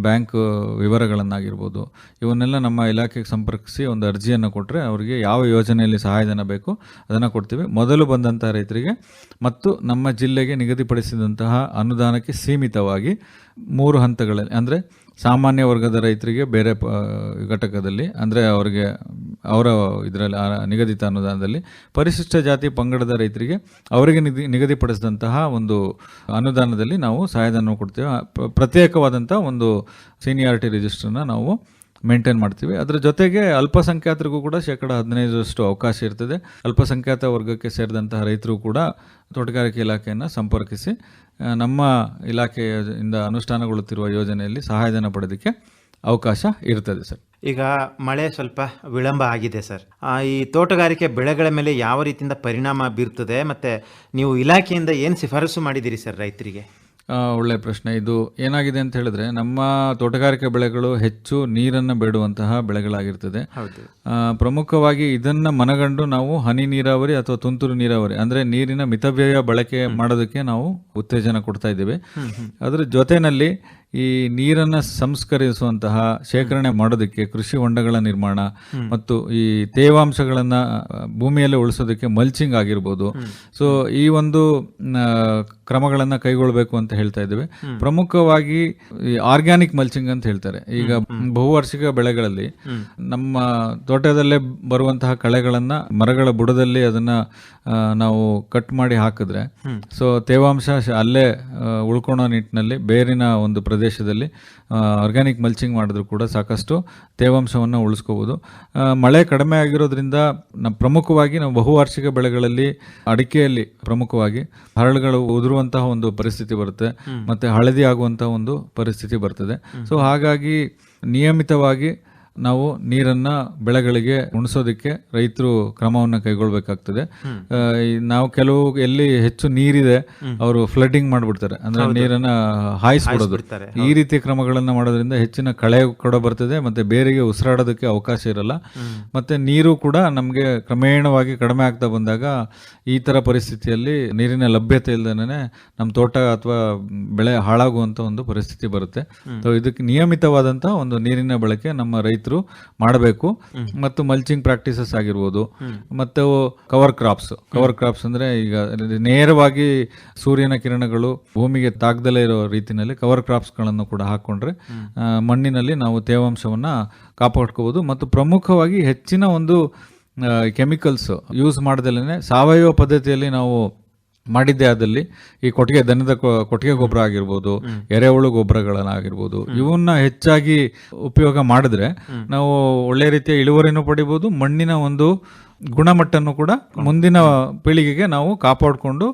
ಬ್ಯಾಂಕ್ ವಿವರಗಳನ್ನಾಗಿರ್ಬೋದು, ಇವನ್ನೆಲ್ಲ ನಮ್ಮ ಇಲಾಖೆಗೆ ಸಂಪರ್ಕಿಸಿ ಒಂದು ಅರ್ಜಿಯನ್ನು ಕೊಟ್ಟರೆ ಅವರಿಗೆ ಯಾವ ಯೋಜನೆಯಲ್ಲಿ ಸಹಾಯಧನ ಬೇಕು ಅದನ್ನು ಕೊಡ್ತೀವಿ. ಮೊದಲು ಬಂದಂತಹ ರೈತರಿಗೆ ಮತ್ತು ನಮ್ಮ ಜಿಲ್ಲೆಗೆ ನಿಗದಿಪಡಿಸಿದಂತಹ ಅನುದಾನಕ್ಕೆ ಸೀಮಿತವಾಗಿ 3 ಹಂತಗಳಲ್ಲಿ, ಅಂದರೆ ಸಾಮಾನ್ಯ ವರ್ಗದ ರೈತರಿಗೆ ಬೇರೆ ಘಟಕದಲ್ಲಿ, ಅಂದರೆ ಅವರಿಗೆ ಅವರ ಇದರಲ್ಲಿ ನಿಗದಿತ ಅನುದಾನದಲ್ಲಿ, ಪರಿಶಿಷ್ಟ ಜಾತಿ ಪಂಗಡದ ರೈತರಿಗೆ ಅವರಿಗೆ ನಿಗದಿಪಡಿಸಿದಂತಹ ಒಂದು ಅನುದಾನದಲ್ಲಿ ನಾವು ಸಹಾಯಧನ ಕೊಡ್ತೇವೆ. ಪ್ರತ್ಯೇಕವಾದಂಥ ಒಂದು ಸೀನಿಯಾರಿಟಿ ರಿಜಿಸ್ಟರ್ನ ನಾವು ಮೇಂಟೈನ್ ಮಾಡ್ತೀವಿ. ಅದರ ಜೊತೆಗೆ ಅಲ್ಪಸಂಖ್ಯಾತರಿಗೂ ಕೂಡ 15% ಅವಕಾಶ ಇರ್ತದೆ. ಅಲ್ಪಸಂಖ್ಯಾತ ವರ್ಗಕ್ಕೆ ಸೇರಿದಂತಹ ರೈತರು ಕೂಡ ತೋಟಗಾರಿಕೆ ಇಲಾಖೆಯನ್ನು ಸಂಪರ್ಕಿಸಿ ನಮ್ಮ ಇಲಾಖೆಯಿಂದ ಅನುಷ್ಠಾನಗೊಳ್ಳುತ್ತಿರುವ ಯೋಜನೆಯಲ್ಲಿ ಸಹಾಯಧನ ಪಡೆಯೋದಕ್ಕೆ ಅವಕಾಶ ಇರ್ತದೆ ಸರ್. ಈಗ ಮಳೆ ಸ್ವಲ್ಪ ವಿಳಂಬ ಆಗಿದೆ ಸರ್. ಈ ತೋಟಗಾರಿಕೆ ಬೆಳೆಗಳ ಮೇಲೆ ಯಾವ ರೀತಿಯಿಂದ ಪರಿಣಾಮ ಬೀರ್ತದೆ ಮತ್ತು ನೀವು ಇಲಾಖೆಯಿಂದ ಏನು ಶಿಫಾರಸು ಮಾಡಿದ್ದೀರಿ ಸರ್ ರೈತರಿಗೆ? ಒಳ್ಳೆಯ ಪ್ರಶ್ನೆ. ಇದು ಏನಾಗಿದೆ ಅಂತ ಹೇಳಿದ್ರೆ, ನಮ್ಮ ತೋಟಗಾರಿಕೆ ಬೆಳೆಗಳು ಹೆಚ್ಚು ನೀರನ್ನು ಬೇಡುವಂತಹ ಬೆಳೆಗಳಾಗಿರ್ತದೆ. ಪ್ರಮುಖವಾಗಿ ಇದನ್ನ ಮನಗಂಡು ನಾವು ಹನಿ ನೀರಾವರಿ ಅಥವಾ ತುಂತುರು ನೀರಾವರಿ, ಅಂದ್ರೆ ನೀರಿನ ಮಿತವ್ಯಯ ಬಳಕೆ ಮಾಡೋದಕ್ಕೆ ನಾವು ಉತ್ತೇಜನ ಕೊಡ್ತಾ ಇದ್ದೇವೆ. ಅದರ ಜೊತೆಯಲ್ಲಿ ಈ ನೀರನ್ನ ಸಂಸ್ಕರಿಸುವಂತಹ, ಶೇಖರಣೆ ಮಾಡೋದಕ್ಕೆ ಕೃಷಿ ಹೊಂಡಗಳ ನಿರ್ಮಾಣ ಮತ್ತು ಈ ತೇವಾಂಶಗಳನ್ನ ಭೂಮಿಯಲ್ಲಿ ಉಳಿಸೋದಕ್ಕೆ ಮಲ್ಚಿಂಗ್ ಆಗಿರ್ಬೋದು. ಸೊ ಈ ಒಂದು ಕ್ರಮಗಳನ್ನ ಕೈಗೊಳ್ಳಬೇಕು ಅಂತ ಹೇಳ್ತಾ ಇದ್ದೇವೆ. ಪ್ರಮುಖವಾಗಿ ಈ ಆರ್ಗ್ಯಾನಿಕ್ ಮಲ್ಚಿಂಗ್ ಅಂತ ಹೇಳ್ತಾರೆ. ಈಗ ಬಹುವಾರ್ಷಿಕ ಬೆಳೆಗಳಲ್ಲಿ ನಮ್ಮ ತೋಟದಲ್ಲೇ ಬರುವಂತಹ ಕಳೆಗಳನ್ನ ಮರಗಳ ಬುಡದಲ್ಲಿ ಅದನ್ನ ನಾವು ಕಟ್ ಮಾಡಿ ಹಾಕಿದ್ರೆ, ಸೊ ತೇವಾಂಶ ಅಲ್ಲೇ ಉಳ್ಕೊಳ್ಳೋ ನಿಟ್ಟಿನಲ್ಲಿ ಬೇರಿನ ಒಂದು ಪ್ರದೇಶದಲ್ಲಿ ಆರ್ಗ್ಯಾನಿಕ್ ಮಲ್ಚಿಂಗ್ ಮಾಡಿದ್ರು ಕೂಡ ಸಾಕಷ್ಟು ತೇವಾಂಶವನ್ನು ಉಳಿಸ್ಕೋಬಹುದು. ಮಳೆ ಕಡಿಮೆ ಆಗಿರೋದ್ರಿಂದ ಪ್ರಮುಖವಾಗಿ ನಾವು ಬಹುವಾರ್ಷಿಕ ಬೆಳೆಗಳಲ್ಲಿ ಅಡಿಕೆಯಲ್ಲಿ ಪ್ರಮುಖವಾಗಿ ಹರಳುಗಳು ಉದುರುವಂತಹ ಒಂದು ಪರಿಸ್ಥಿತಿ ಬರುತ್ತೆ, ಮತ್ತೆ ಹಳದಿ ಆಗುವಂತಹ ಒಂದು ಪರಿಸ್ಥಿತಿ ಬರ್ತದೆ. ಸೊ ಹಾಗಾಗಿ ನಿಯಮಿತವಾಗಿ ನಾವು ನೀರನ್ನ ಬೆಳೆಗಳಿಗೆ ಉಣಿಸೋದಕ್ಕೆ ರೈತರು ಕ್ರಮವನ್ನು ಕೈಗೊಳ್ಬೇಕಾಗ್ತದೆ. ನಾವು ಕೆಲವು ಎಲ್ಲಿ ಹೆಚ್ಚು ನೀರಿದೆ ಅವರು ಫ್ಲಡ್ಡಿಂಗ್ ಮಾಡ್ಬಿಡ್ತಾರೆ, ಅಂದ್ರೆ ನೀರನ್ನ ಹಾಯಿಸ್ಬಿಡೋದು. ಈ ರೀತಿಯ ಕ್ರಮಗಳನ್ನ ಮಾಡೋದ್ರಿಂದ ಹೆಚ್ಚಿನ ಕಳೆ ಕೂಡ ಬರ್ತದೆ, ಮತ್ತೆ ಬೇರೆಗೆ ಉಸಿರಾಡೋದಕ್ಕೆ ಅವಕಾಶ ಇರಲ್ಲ. ಮತ್ತೆ ನೀರು ಕೂಡ ನಮಗೆ ಕ್ರಮೇಣವಾಗಿ ಕಡಿಮೆ ಆಗ್ತಾ ಬಂದಾಗ ಈ ತರ ಪರಿಸ್ಥಿತಿಯಲ್ಲಿ ನೀರಿನ ಲಭ್ಯತೆ ಇಲ್ಲದೇನೆ ನಮ್ಮ ತೋಟ ಅಥವಾ ಬೆಳೆ ಹಾಳಾಗುವಂತ ಒಂದು ಪರಿಸ್ಥಿತಿ ಬರುತ್ತೆ. ಸೊ ಇದಕ್ಕೆ ನಿಯಮಿತವಾದಂತಹ ಒಂದು ನೀರಿನ ಬಳಕೆ ನಮ್ಮ ರೈತರು ಮಾಡಬೇಕು. ಮತ್ತು ಮಲ್ಚಿಂಗ್ ಪ್ರಾಕ್ಟೀಸಸ್ ಆಗಿರ್ಬೋದು, ಮತ್ತು ಕವರ್ ಕ್ರಾಪ್ಸ್ ಅಂದ್ರೆ ಈಗ ನೇರವಾಗಿ ಸೂರ್ಯನ ಕಿರಣಗಳು ಭೂಮಿಗೆ ತಾಗದಲ್ಲೇ ಇರೋ ರೀತಿಯಲ್ಲಿ ಕವರ್ ಕ್ರಾಪ್ಸ್ ಗಳನ್ನು ಕೂಡ ಹಾಕೊಂಡ್ರೆ ಮಣ್ಣಿನಲ್ಲಿ ನಾವು ತೇವಾಂಶವನ್ನ ಕಾಪಾಡ್ಕೋಬಹುದು. ಮತ್ತು ಪ್ರಮುಖವಾಗಿ ಹೆಚ್ಚಿನ ಒಂದು ಕೆಮಿಕಲ್ಸ್ ಯೂಸ್ ಮಾಡದಲ್ಲೇ ಸಾವಯವ ಪದ್ಧತಿಯಲ್ಲಿ ನಾವು ಮಾಡಿದ್ದೇ ಆದಲ್ಲಿ ಈ ಕೊಟ್ಟಿಗೆ ದನದ ಕೊಟ್ಟಿಗೆ ಗೊಬ್ಬರ ಆಗಿರ್ಬೋದು, ಎರೆಹುಳು ಗೊಬ್ಬರಗಳನ್ನಾಗಿರ್ಬೋದು, ಇವನ್ನ ಹೆಚ್ಚಾಗಿ ಉಪಯೋಗ ಮಾಡಿದ್ರೆ ನಾವು ಒಳ್ಳೆ ರೀತಿಯ ಇಳುವರಿನೂ ಪಡಿಬೋದು, ಮಣ್ಣಿನ ಒಂದು ಗುಣಮಟ್ಟನೂ ಕೂಡ ಮುಂದಿನ ಪೀಳಿಗೆಗೆ ನಾವು ಕಾಪಾಡಿಕೊಂಡು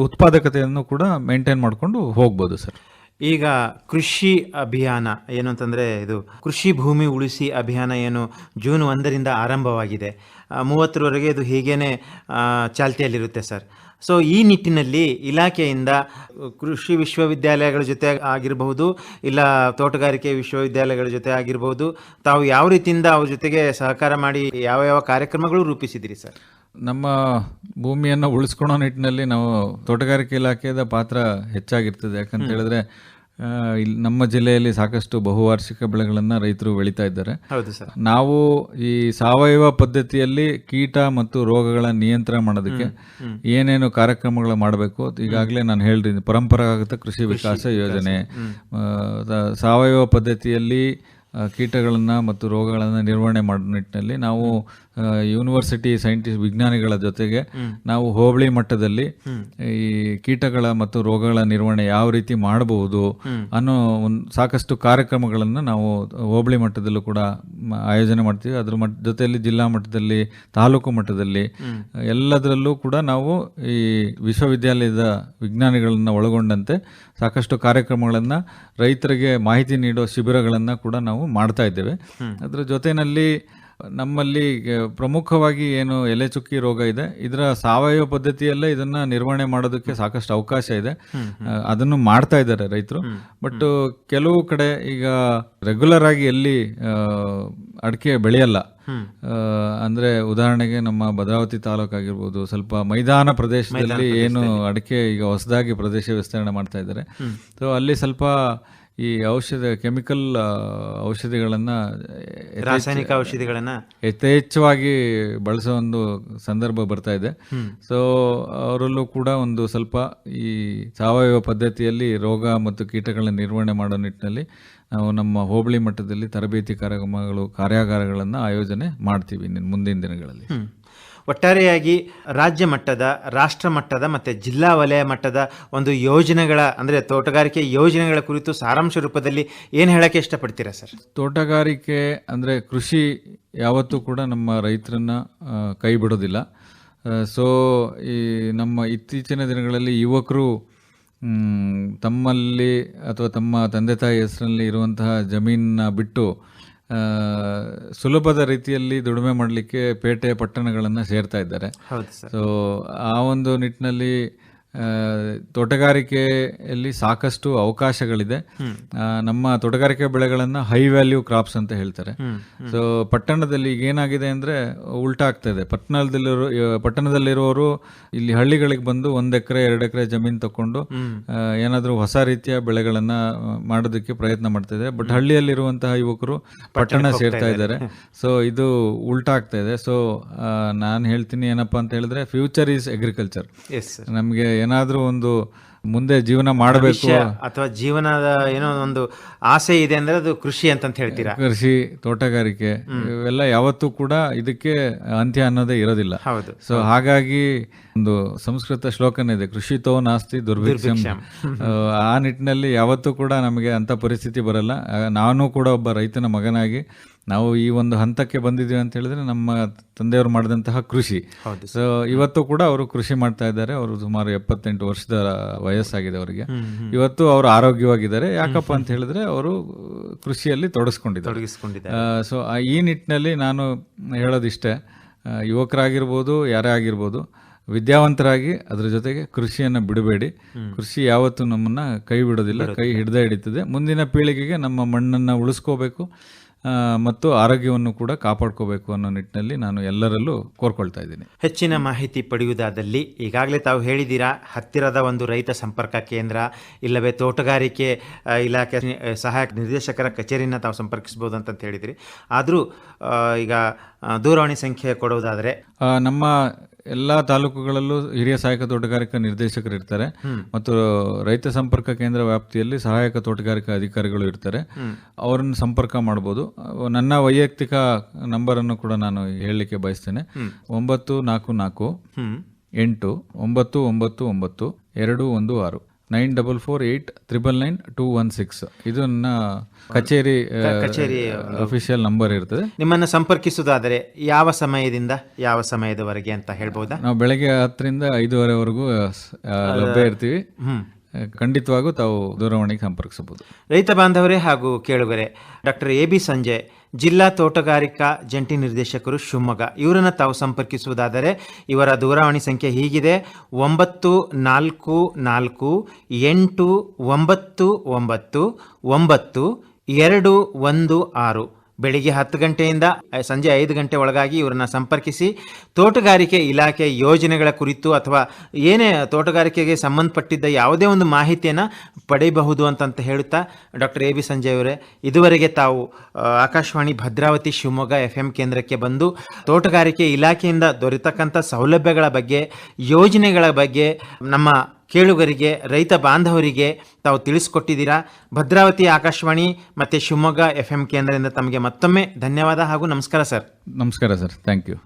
ಉತ್ಪಾದಕತೆಯನ್ನು ಕೂಡ ಮೇಂಟೈನ್ ಮಾಡಿಕೊಂಡು ಹೋಗ್ಬೋದು ಸರ್. ಈಗ ಕೃಷಿ ಅಭಿಯಾನ ಏನು ಅಂತಂದರೆ, ಇದು ಕೃಷಿ ಭೂಮಿ ಉಳಿಸಿ ಅಭಿಯಾನ ಏನು ಜೂನ್ 1ರಿಂದ ಆರಂಭವಾಗಿದೆ, 30ರವರೆಗೆ ಇದು ಹೀಗೇನೆ ಚಾಲ್ತಿಯಲ್ಲಿರುತ್ತೆ ಸರ್. ಸೊ ಈ ನಿಟ್ಟಿನಲ್ಲಿ ಇಲಾಖೆಯಿಂದ ಕೃಷಿ ವಿಶ್ವವಿದ್ಯಾಲಯಗಳ ಜೊತೆ ಆಗಿರಬಹುದು, ಇಲ್ಲ ತೋಟಗಾರಿಕೆ ವಿಶ್ವವಿದ್ಯಾಲಯಗಳ ಜೊತೆ ಆಗಿರಬಹುದು, ತಾವು ಯಾವ ರೀತಿಯಿಂದ ಅವ್ರ ಜೊತೆಗೆ ಸಹಕಾರ ಮಾಡಿ ಯಾವ ಯಾವ ಕಾರ್ಯಕ್ರಮಗಳು ರೂಪಿಸಿದಿರಿ ಸರ್? ನಮ್ಮ ಭೂಮಿಯನ್ನು ಉಳಿಸ್ಕೊಳ್ಳೋ ನಿಟ್ಟಿನಲ್ಲಿ ನಾವು ತೋಟಗಾರಿಕೆ ಇಲಾಖೆಯ ಪಾತ್ರ ಹೆಚ್ಚಾಗಿರ್ತದೆ. ಯಾಕಂತ ಹೇಳಿದ್ರೆ ಇಲ್ಲಿ ನಮ್ಮ ಜಿಲ್ಲೆಯಲ್ಲಿ ಸಾಕಷ್ಟು ಬಹುವಾರ್ಷಿಕ ಬೆಳೆಗಳನ್ನು ರೈತರು ಬೆಳೀತಾ ಇದ್ದಾರೆ. ಹೌದು ಸರ್. ನಾವು ಈ ಸಾವಯವ ಪದ್ಧತಿಯಲ್ಲಿ ಕೀಟ ಮತ್ತು ರೋಗಗಳ ನಿಯಂತ್ರಣ ಮಾಡೋದಕ್ಕೆ ಏನೇನು ಕಾರ್ಯಕ್ರಮಗಳು ಮಾಡಬೇಕು ಈಗಾಗಲೇ ನಾನು ಹೇಳಿದ್ದೀನಿ. ಪರಂಪರಾಗತ ಕೃಷಿ ವಿಕಾಸ ಯೋಜನೆ, ಸಾವಯವ ಪದ್ಧತಿಯಲ್ಲಿ ಕೀಟಗಳನ್ನು ಮತ್ತು ರೋಗಗಳನ್ನು ನಿರ್ವಹಣೆ ಮಾಡೋ ನಿಟ್ಟಿನಲ್ಲಿ ನಾವು ಯೂನಿವರ್ಸಿಟಿ ಸೈಂಟಿಸ್ಟ್ ವಿಜ್ಞಾನಿಗಳ ಜೊತೆಗೆ ನಾವು ಹೋಬಳಿ ಮಟ್ಟದಲ್ಲಿ ಈ ಕೀಟಗಳ ಮತ್ತು ರೋಗಗಳ ನಿರ್ವಹಣೆ ಯಾವ ರೀತಿ ಮಾಡಬಹುದು ಅನ್ನೋ ಒಂದು ಸಾಕಷ್ಟು ಕಾರ್ಯಕ್ರಮಗಳನ್ನು ನಾವು ಹೋಬಳಿ ಮಟ್ಟದಲ್ಲೂ ಕೂಡ ಆಯೋಜನೆ ಮಾಡ್ತೀವಿ. ಅದ್ರ ಜೊತೆಯಲ್ಲಿ ಜಿಲ್ಲಾ ಮಟ್ಟದಲ್ಲಿ, ತಾಲೂಕು ಮಟ್ಟದಲ್ಲಿ ಎಲ್ಲದರಲ್ಲೂ ಕೂಡ ನಾವು ಈ ವಿಶ್ವವಿದ್ಯಾಲಯದ ವಿಜ್ಞಾನಿಗಳನ್ನು ಒಳಗೊಂಡಂತೆ ಸಾಕಷ್ಟು ಕಾರ್ಯಕ್ರಮಗಳನ್ನು, ರೈತರಿಗೆ ಮಾಹಿತಿ ನೀಡೋ ಶಿಬಿರಗಳನ್ನು ಕೂಡ ನಾವು ಮಾಡ್ತಾ ಇದ್ದೇವೆ. ಅದರ ಜೊತೆಯಲ್ಲಿ ನಮ್ಮಲ್ಲಿ ಪ್ರಮುಖವಾಗಿ ಏನು ಎಲೆ ಚುಕ್ಕಿ ರೋಗ ಇದೆ, ಇದರ ಸಾವಯವ ಪದ್ಧತಿಯಲ್ಲೇ ಇದನ್ನ ನಿರ್ವಹಣೆ ಮಾಡೋದಕ್ಕೆ ಸಾಕಷ್ಟು ಅವಕಾಶ ಇದೆ. ಅದನ್ನು ಮಾಡ್ತಾ ಇದ್ದಾರೆ ರೈತರು. ಬಟ್ ಕೆಲವು ಕಡೆ ಈಗ ರೆಗ್ಯುಲರ್ ಆಗಿ ಎಲ್ಲಿ ಅಡಿಕೆ ಬೆಳೆಯಲ್ಲ, ಅಂದ್ರೆ ಉದಾಹರಣೆಗೆ ನಮ್ಮ ಭದ್ರಾವತಿ ತಾಲೂಕು ಆಗಿರ್ಬೋದು, ಸ್ವಲ್ಪ ಮೈದಾನ ಪ್ರದೇಶದಲ್ಲಿ ಏನು ಅಡಿಕೆ ಈಗ ಹೊಸದಾಗಿ ಪ್ರದೇಶ ವಿಸ್ತರಣೆ ಮಾಡ್ತಾ ಇದ್ದಾರೆ. ಸೊ ಅಲ್ಲಿ ಸ್ವಲ್ಪ ಈ ಕೆಮಿಕಲ್ ಔಷಧಿಗಳನ್ನು, ರಾಸಾಯನಿಕ ಔಷಧಿಗಳನ್ನು ಯಥೇಚ್ಛವಾಗಿ ಬಳಸೋ ಒಂದು ಸಂದರ್ಭ ಬರ್ತಾ ಇದೆ. ಸೊ ಅವರಲ್ಲೂ ಕೂಡ ಒಂದು ಸ್ವಲ್ಪ ಈ ಸಾವಯವ ಪದ್ಧತಿಯಲ್ಲಿ ರೋಗ ಮತ್ತು ಕೀಟಗಳ ನಿರ್ವಹಣೆ ಮಾಡೋ ನಿಟ್ಟಿನಲ್ಲಿ ನಾವು ನಮ್ಮ ಹೋಬಳಿ ಮಟ್ಟದಲ್ಲಿ ತರಬೇತಿ ಕಾರ್ಯಾಗಾರಗಳನ್ನು ಆಯೋಜನೆ ಮಾಡ್ತೀವಿ ಮುಂದಿನ ದಿನಗಳಲ್ಲಿ. ಒಟ್ಟಾರೆಯಾಗಿ ರಾಜ್ಯ ಮಟ್ಟದ, ರಾಷ್ಟ್ರ ಮಟ್ಟದ ಮತ್ತು ಜಿಲ್ಲಾ ವಲಯ ಮಟ್ಟದ ಒಂದು ಯೋಜನೆಗಳ, ಅಂದರೆ ತೋಟಗಾರಿಕೆ ಯೋಜನೆಗಳ ಕುರಿತು ಸಾರಾಂಶ ರೂಪದಲ್ಲಿ ಏನು ಹೇಳೋಕ್ಕೆ ಇಷ್ಟಪಡ್ತೀರಾ ಸರ್? ತೋಟಗಾರಿಕೆ ಅಂದರೆ ಕೃಷಿ ಯಾವತ್ತೂ ಕೂಡ ನಮ್ಮ ರೈತರನ್ನ ಕೈ ಬಿಡೋದಿಲ್ಲ. ಸೊ ಈ ನಮ್ಮ ಇತ್ತೀಚಿನ ದಿನಗಳಲ್ಲಿ ಯುವಕರು ತಮ್ಮಲ್ಲಿ ಅಥವಾ ತಮ್ಮ ತಂದೆ ತಾಯಿ ಹೆಸರಲ್ಲಿ ಇರುವಂತಹ ಜಮೀನನ್ನ ಬಿಟ್ಟು ಸುಲಭದ ರೀತಿಯಲ್ಲಿ ದುಡಿಮೆ ಮಾಡಲಿಕ್ಕೆ ಪೇಟೆ ಪಟ್ಟಣಗಳನ್ನು ಸೇರ್ತಾ ಇದ್ದಾರೆ. ಸೊ ಆ ಒಂದು ನಿಟ್ಟಿನಲ್ಲಿ ತೋಟಗಾರಿಕೆಯಲ್ಲಿ ಸಾಕಷ್ಟು ಅವಕಾಶಗಳಿದೆ. ನಮ್ಮ ತೋಟಗಾರಿಕೆ ಬೆಳೆಗಳನ್ನು ಹೈ ವ್ಯಾಲ್ಯೂ ಕ್ರಾಪ್ಸ್ ಅಂತ ಹೇಳ್ತಾರೆ. ಸೊ ಪಟ್ಟಣದಲ್ಲಿ ಈಗ ಏನಾಗಿದೆ ಅಂದರೆ ಉಲ್ಟಾ ಆಗ್ತಾ ಇದೆ. ಪಟ್ಟಣದಲ್ಲಿರುವವರು ಇಲ್ಲಿ ಹಳ್ಳಿಗಳಿಗೆ ಬಂದು 1 ಎಕರೆ 2 ಎಕರೆ ಜಮೀನು ತಗೊಂಡು ಏನಾದರೂ ಹೊಸ ರೀತಿಯ ಬೆಳೆಗಳನ್ನು ಮಾಡೋದಕ್ಕೆ ಪ್ರಯತ್ನ ಮಾಡ್ತಿದೆ. ಬಟ್ ಹಳ್ಳಿಯಲ್ಲಿರುವಂತಹ ಯುವಕರು ಪಟ್ಟಣ ಸೇರ್ತಾ ಇದ್ದಾರೆ. ಸೊ ಇದು ಉಲ್ಟಾ ಆಗ್ತಾ ಇದೆ. ಸೊ ನಾನು ಹೇಳ್ತೀನಿ ಏನಪ್ಪಾ ಅಂತ ಹೇಳಿದ್ರೆ, ಫ್ಯೂಚರ್ ಈಸ್ ಅಗ್ರಿಕಲ್ಚರ್. ನಮಗೆ ಏನಾದ್ರೂ ಒಂದು ಮುಂದೆ ಜೀವನ ಮಾಡಬೇಕು ಅಥವಾ ಜೀವನದ ಏನೋ ಒಂದು ಆಸೆ ಇದೆ ಅಂದ್ರೆ ಅದು ಕೃಷಿ ಅಂತ ಹೇಳ್ತೀರಾ? ಕೃಷಿ, ತೋಟಗಾರಿಕೆ ಇವೆಲ್ಲ ಯಾವತ್ತೂ ಕೂಡ ಇದಕ್ಕೆ ಅಂತ್ಯ ಅನ್ನೋದೇ ಇರೋದಿಲ್ಲ. ಹೌದು. ಸೊ ಹಾಗಾಗಿ ಒಂದು ಸಂಸ್ಕೃತ ಶ್ಲೋಕನೇ ಇದೆ, ಕೃಷಿತೋ ನಾಸ್ತಿ ದುರ್ಭಿಕ್ಷಂ. ಆ ನಿಟ್ಟಿನಲ್ಲಿ ಯಾವತ್ತೂ ಕೂಡ ನಮಗೆ ಅಂತ ಪರಿಸ್ಥಿತಿ ಬರಲ್ಲ. ನಾನು ಕೂಡ ಒಬ್ಬ ರೈತನ ಮಗನಾಗಿ ನಾವು ಈ ಒಂದು ಹಂತಕ್ಕೆ ಬಂದಿದ್ದೀವಿ ಅಂತ ಹೇಳಿದ್ರೆ ನಮ್ಮ ತಂದೆಯವರು ಮಾಡಿದಂತಹ ಕೃಷಿ. ಸೊ ಇವತ್ತು ಕೂಡ ಅವರು ಕೃಷಿ ಮಾಡ್ತಾ ಇದ್ದಾರೆ. ಅವರು ಸುಮಾರು 78 ವರ್ಷದ ವಯಸ್ಸಾಗಿದೆ ಅವರಿಗೆ. ಇವತ್ತು ಅವರು ಆರೋಗ್ಯವಾಗಿದ್ದಾರೆ. ಯಾಕಪ್ಪ ಅಂತ ಹೇಳಿದ್ರೆ ಅವರು ಕೃಷಿಯಲ್ಲಿ ತೊಡಗಿಸ್ಕೊಂಡಿದ್ದಾರೆ. ಸೊ ಈ ನಿಟ್ಟಿನಲ್ಲಿ ನಾನು ಹೇಳೋದಿಷ್ಟೇ, ಯುವಕರಾಗಿರ್ಬೋದು, ಯಾರೇ ಆಗಿರ್ಬೋದು, ವಿದ್ಯಾವಂತರಾಗಿ ಅದರ ಜೊತೆಗೆ ಕೃಷಿಯನ್ನು ಬಿಡಬೇಡಿ. ಕೃಷಿ ಯಾವತ್ತೂ ನಮ್ಮನ್ನ ಕೈ ಬಿಡೋದಿಲ್ಲ, ಕೈ ಹಿಡ್ದೇ ಹಿಡಿತದೆ. ಮುಂದಿನ ಪೀಳಿಗೆಗೆ ನಮ್ಮ ಮಣ್ಣನ್ನು ಉಳಿಸ್ಕೋಬೇಕು ಮತ್ತು ಆರೋಗ್ಯವನ್ನು ಕೂಡ ಕಾಪಾಡ್ಕೋಬೇಕು ಅನ್ನೋ ನಿಟ್ಟಿನಲ್ಲಿ ನಾನು ಎಲ್ಲರಲ್ಲೂ ಕೋರ್ಕೊಳ್ತಾ ಇದ್ದೀನಿ. ಹೆಚ್ಚಿನ ಮಾಹಿತಿ ಪಡೆಯುವುದಾದಲ್ಲಿ ಈಗಾಗಲೇ ತಾವು ಹೇಳಿದ್ದೀರಾ, ಹತ್ತಿರದ ಒಂದು ರೈತ ಸಂಪರ್ಕ ಕೇಂದ್ರ ಇಲ್ಲವೇ ತೋಟಗಾರಿಕೆ ಇಲಾಖೆ ಸಹಾಯಕ ನಿರ್ದೇಶಕರ ಕಚೇರಿನ ತಾವು ಸಂಪರ್ಕಿಸ್ಬೋದು ಅಂತ ಹೇಳಿದಿರಿ. ಆದರೂ ಈಗ ದೂರವಾಣಿ ಸಂಖ್ಯೆ ಕೊಡುವುದಾದರೆ, ನಮ್ಮ ಎಲ್ಲ ತಾಲೂಕುಗಳಲ್ಲೂ ಹಿರಿಯ ಸಹಾಯಕ ತೋಟಗಾರಿಕಾ ನಿರ್ದೇಶಕರು ಇರ್ತಾರೆ ಮತ್ತು ರೈತ ಸಂಪರ್ಕ ಕೇಂದ್ರ ವ್ಯಾಪ್ತಿಯಲ್ಲಿ ಸಹಾಯಕ ತೋಟಗಾರಿಕಾ ಅಧಿಕಾರಿಗಳು ಇರ್ತಾರೆ. ಅವರನ್ನು ಸಂಪರ್ಕ ಮಾಡ್ಬೋದು. ನನ್ನ ವೈಯಕ್ತಿಕ ನಂಬರನ್ನು ಕೂಡ ನಾನು ಹೇಳಲಿಕ್ಕೆ ಬಯಸ್ತೇನೆ. 944 8949216 9448999216 ಇದು ನನ್ನ ಕಚೇರಿ ಅಫಿಷಿಯಲ್ ನಂಬರ್ ಇರ್ತದೆ. ನಿಮ್ಮನ್ನು ಸಂಪರ್ಕಿಸುವುದಾದರೆ ಯಾವ ಸಮಯದಿಂದ ಯಾವ ಸಮಯದವರೆಗೆ ಅಂತ ಹೇಳ್ಬೋದಾ? ನಾವು ಬೆಳಗ್ಗೆ 10ರಿಂದ 5:30ವರೆಗೂ ಲಭ್ಯ ಇರ್ತೀವಿ. ಖಂಡಿತವಾಗೂ ತಾವು ದೂರವಾಣಿಗೆ ಸಂಪರ್ಕಿಸಬಹುದು. ರೈತ ಬಾಂಧವರೇ ಹಾಗೂ ಕೇಳುಗರೆ, ಡಾಕ್ಟರ್ ಎ ಬಿ ಸಂಜಯ್, ಜಿಲ್ಲಾ ತೋಟಗಾರಿಕಾ ಜಂಟಿ ನಿರ್ದೇಶಕರು, ಶಿವಮೊಗ್ಗ, ಇವರನ್ನು ತಾವು ಸಂಪರ್ಕಿಸುವುದಾದರೆ ಇವರ ದೂರವಾಣಿ ಸಂಖ್ಯೆ ಹೀಗಿದೆ: 9449999216. ಬೆಳಿಗ್ಗೆ 10 ಗಂಟೆಯಿಂದ ಸಂಜೆ 5 ಗಂಟೆ ಒಳಗಾಗಿ ಇವರನ್ನ ಸಂಪರ್ಕಿಸಿ ತೋಟಗಾರಿಕೆ ಇಲಾಖೆ ಯೋಜನೆಗಳ ಕುರಿತು ಅಥವಾ ಏನೇ ತೋಟಗಾರಿಕೆಗೆ ಸಂಬಂಧಪಟ್ಟಿದ್ದ ಯಾವುದೇ ಒಂದು ಮಾಹಿತಿಯನ್ನು ಪಡೆಯಬಹುದು ಅಂತ ಹೇಳುತ್ತಾ, ಡಾಕ್ಟರ್ ಎ ಬಿ ಸಂಜಯ್ ಅವರೇ, ಇದುವರೆಗೆ ತಾವು ಆಕಾಶವಾಣಿ ಭದ್ರಾವತಿ ಶಿವಮೊಗ್ಗ FM ಕೇಂದ್ರಕ್ಕೆ ಬಂದು ತೋಟಗಾರಿಕೆ ಇಲಾಖೆಯಿಂದ ದೊರೆತಕ್ಕಂಥ ಸೌಲಭ್ಯಗಳ ಬಗ್ಗೆ, ಯೋಜನೆಗಳ ಬಗ್ಗೆ ನಮ್ಮ ಕೇಳುಗರಿಗೆ, ರೈತ ಬಾಂಧವರಿಗೆ ತಾವು ತಿಳಿಸ್ಕೊಟ್ಟಿದ್ದೀರಾ. ಭದ್ರಾವತಿ ಆಕಾಶವಾಣಿ ಮತ್ತು ಶಿವಮೊಗ್ಗ FM ಕೇಂದ್ರದಿಂದ ತಮಗೆ ಮತ್ತೊಮ್ಮೆ ಧನ್ಯವಾದ ಹಾಗೂ ನಮಸ್ಕಾರ ಸರ್. ನಮಸ್ಕಾರ ಸರ್, ಥ್ಯಾಂಕ್ ಯು.